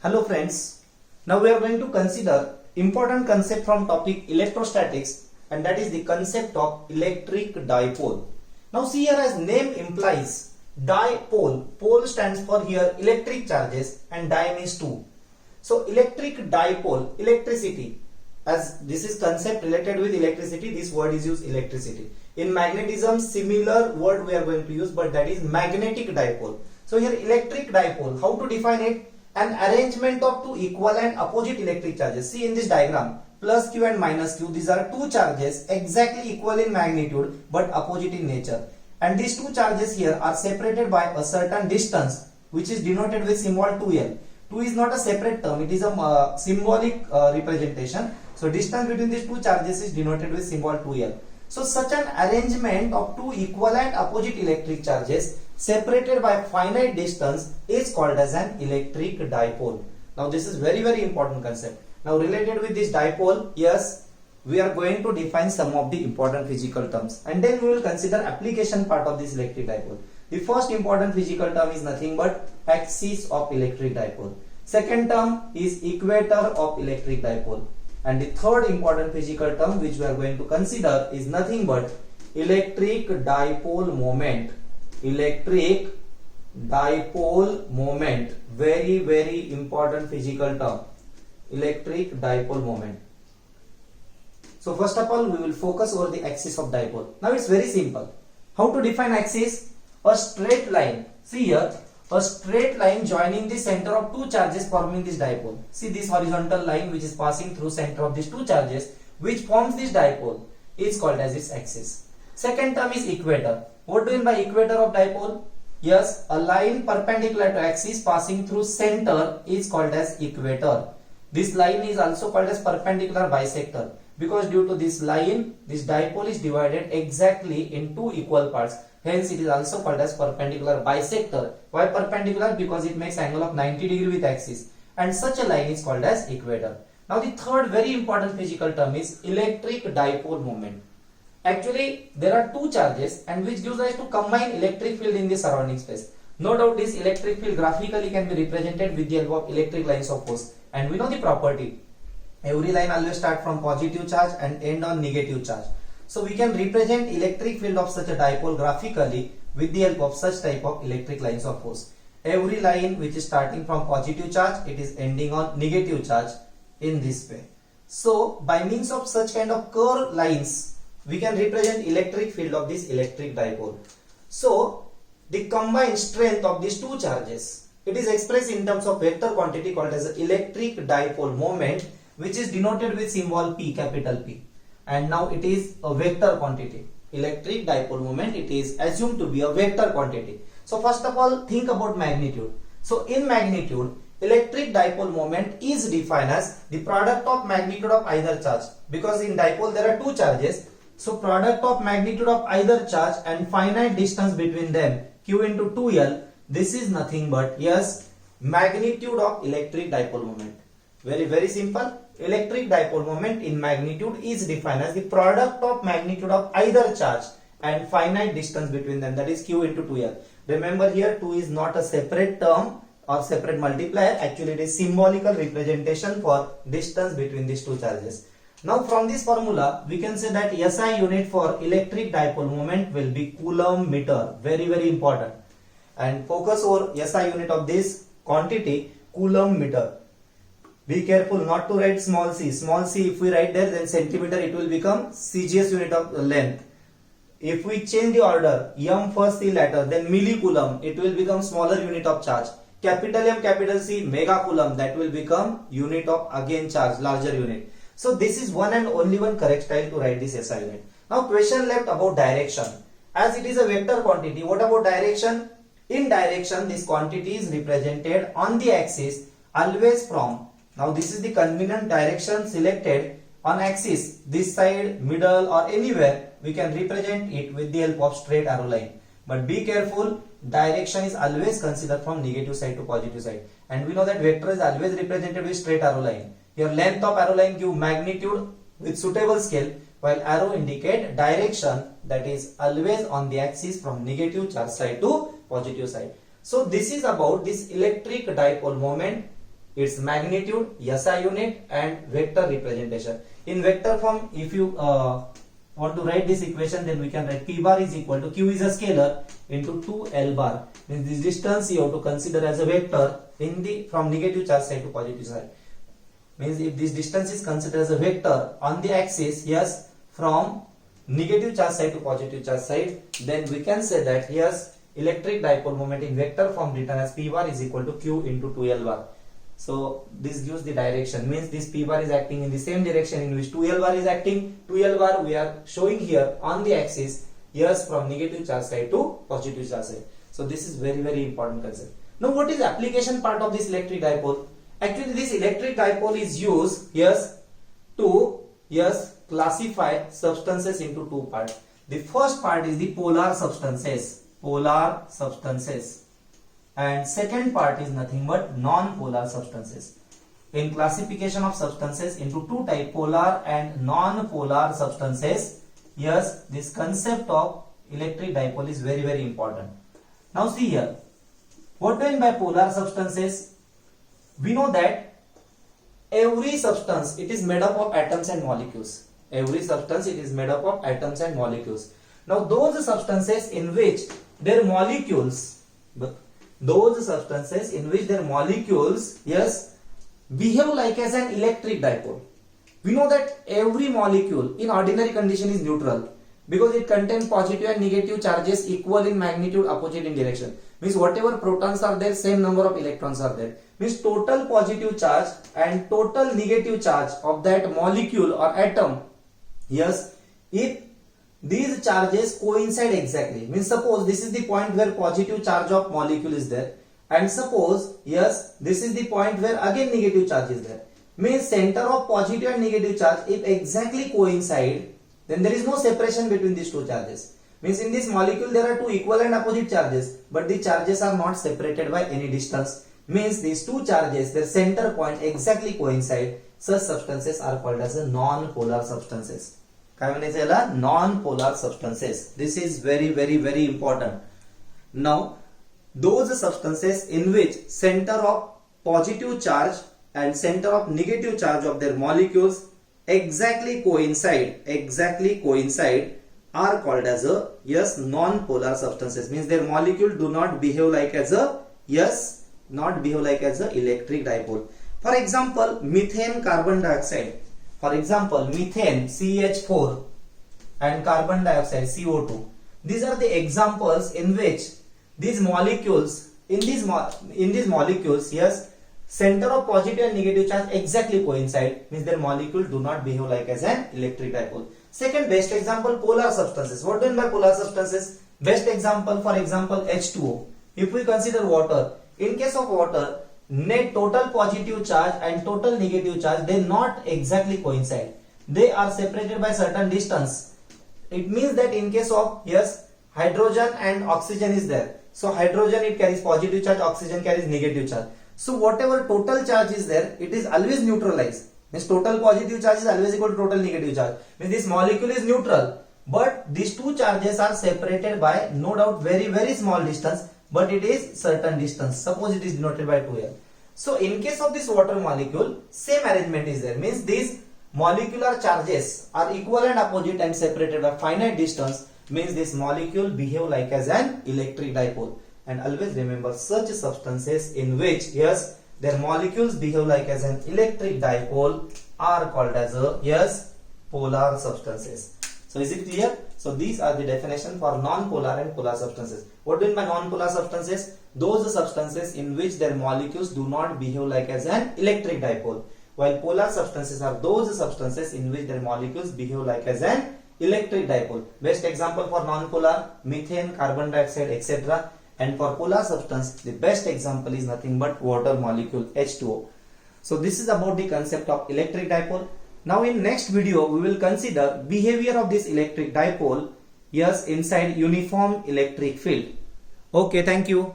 Hello friends, now we are going to consider important concept from topic electrostatics, and that is the concept of electric dipole. Now see here, as name implies, dipole, pole stands for here electric charges and di means two. So electric dipole, electricity, as this is concept related with electricity, this word is used electricity. In magnetism similar word we are going to use, but that is magnetic dipole. So here electric dipole, how to define it? An arrangement of two equal and opposite electric charges. See in this diagram, plus q and minus q, these are two charges exactly equal in magnitude but opposite in nature. And these two charges here are separated by a certain distance which is denoted with symbol 2l. 2 is not a separate term, it is a symbolic representation. So distance between these two charges is denoted with symbol 2l. So such an arrangement of two equal and opposite electric charges separated by finite distance is called as an electric dipole. Now this is very important concept. Now related with this dipole, yes, we are going to define some of the important physical terms, and then we will consider application part of this electric dipole. The first important physical term is nothing but axis of electric dipole. Second term is equator of electric dipole. And the third important physical term which we are going to consider is nothing but electric dipole moment. Electric dipole moment, very important physical term, electric dipole moment. So first of all we will focus over the axis of dipole. Now it's very simple. How to define axis? A straight line. See here, a straight line joining the center of two charges forming this dipole. See this horizontal line which is passing through center of these two charges which forms this dipole is called as its axis. Second term is equator. What do you mean by equator of dipole? Yes, a line perpendicular to axis passing through center is called as equator. This line is also called as perpendicular bisector because due to this line, this dipole is divided exactly in two equal parts. Hence it is also called as perpendicular bisector. Why perpendicular? Because it makes angle of 90 degree with axis, and such a line is called as equator. Now the third very important physical term is electric dipole moment. Actually there are two charges and which gives rise to combined electric field in the surrounding space. No doubt this electric field graphically can be represented with the help of electric lines of force, and we know the property. Every line always start from positive charge and end on negative charge. So we can represent electric field of such a dipole graphically with the help of such type of electric lines of force. Every line which is starting from positive charge, it is ending on negative charge in this way. So by means of such kind of curved lines, we can represent electric field of this electric dipole. So the combined strength of these two charges, it is expressed in terms of vector quantity called as electric dipole moment, which is denoted with symbol P, capital P. And now it is a vector quantity. Electric dipole moment, it is assumed to be a vector quantity. So first of all, think about magnitude. So in magnitude, electric dipole moment is defined as the product of magnitude of either charge. Because in dipole there are two charges. So product of magnitude of either charge and finite distance between them, q into 2l, this is nothing but, yes, magnitude of electric dipole moment. Very simple. Electric dipole moment in magnitude is defined as the product of magnitude of either charge and finite distance between them, that is q into 2l. Remember here 2 is not a separate term or separate multiplier. Actually it is symbolical representation for distance between these two charges. Now from this formula we can say that SI unit for electric dipole moment will be coulomb meter. Very important. And focus over SI unit of this quantity, coulomb meter. Be careful not to write small c. Small c if we write there, then centimeter it will become CGS unit of length. If we change the order, m first, c later, then millicoulomb, it will become smaller unit of charge. Capital M, capital C, megacoulomb, that will become unit of again charge, larger unit. So this is one and only one correct style to write this SI unit. Now question left about direction. As it is a vector quantity, what about direction? In direction, this quantity is represented on the axis always from. Now this is the convenient direction selected on axis, this side, middle or anywhere, we can represent it with the help of straight arrow line. But be careful, direction is always considered from negative side to positive side. And we know that vector is always represented with straight arrow line. Your length of arrow line give magnitude with suitable scale, while arrow indicate direction, that is always on the axis from negative charge side to positive side. So this is about this electric dipole moment its magnitude, SI unit, and vector representation. In vector form, if you want to write this equation, then we can write P bar is equal to Q is a scalar into 2L bar. Means this distance you have to consider as a vector in the from negative charge side to positive side. Means if this distance is considered as a vector on the axis, yes, from negative charge side to positive charge side, then we can say that yes, electric dipole moment in vector form written as P bar is equal to Q into 2L bar. So this gives the direction, means this P bar is acting in the same direction in which 2L bar is acting. 2L bar we are showing here on the axis, yes, from negative charge side to positive charge side. So this is very important concept. Now what is application part of this electric dipole? Actually this electric dipole is used, yes, to classify substances into two parts. The first part is the polar substances, and second part is nothing but non-polar substances. In classification of substances into two types, polar and non-polar substances, yes, this concept of electric dipole is very important. Now see here, what do I mean by polar substances? We know that every substance, it is made up of atoms and molecules. Every substance, it is made up of atoms and molecules. Now those substances in which their molecules, yes, behave like as an electric dipole. We know that every molecule in ordinary condition is neutral because it contains positive and negative charges equal in magnitude, opposite in direction. Means whatever protons are there, same number of electrons are there. Means total positive charge and total negative charge of that molecule or atom, yes, if these charges coincide exactly, means suppose this is the point where positive charge of molecule is there, and suppose, yes, this is the point where again negative charge is there. Means center of positive and negative charge if exactly coincide, then there is no separation between these two charges. Means in this molecule there are two equal and opposite charges, but the charges are not separated by any distance. Means these two charges, their center point exactly coincide. Such substances are called as a non-polar substances. काय म्हणायचं याला? Non-polar substances. This is very important. Now those substances in which center of positive charge and center of negative charge of their molecules exactly coincide are called as a, yes, non-polar substances. Means their molecule do not behave like as a, yes, not behave like as a electric dipole. For example, methane carbon dioxide. For example, methane CH4 and carbon dioxide CO2. These are the examples in which these molecules, in these molecules, yes, center of positive and negative charge exactly coincide. Means their molecule do not behave like as an electric dipole. Second best example, polar substances. What do you mean by polar substances? Best example, for example, H2O. If we consider water, in case of water, net total positive charge and total negative charge, they not exactly coincide. They are separated by certain distance. It means that in case of, yes, hydrogen and oxygen is there. So hydrogen, it carries positive charge, oxygen carries negative charge. So whatever total charge is there, it is always neutralized. Means total positive charge is always equal to total negative charge. Means this molecule is neutral, but these two charges are separated by no doubt very small distance, but it is certain distance. Suppose it is denoted by 2L. So in case of this water molecule, same arrangement is there. Means these molecular charges are equal and opposite and separated by finite distance. Means this molecule behave like as an electric dipole. And always remember, such substances in which, yes, their molecules behave like as an electric dipole are called as a, yes, polar substances. So is it clear? So these are the definition for non-polar and polar substances. What do you mean by non-polar substances? Those substances in which their molecules do not behave like as an electric dipole. While polar substances are those substances in which their molecules behave like as an electric dipole. Best example for non-polar, methane, carbon dioxide, etc. And for polar substance, the best example is nothing but water molecule H2O. So this is about the concept of electric dipole. Now in next video, we will consider behavior of this electric dipole, yes, inside uniform electric field. Okay, thank you.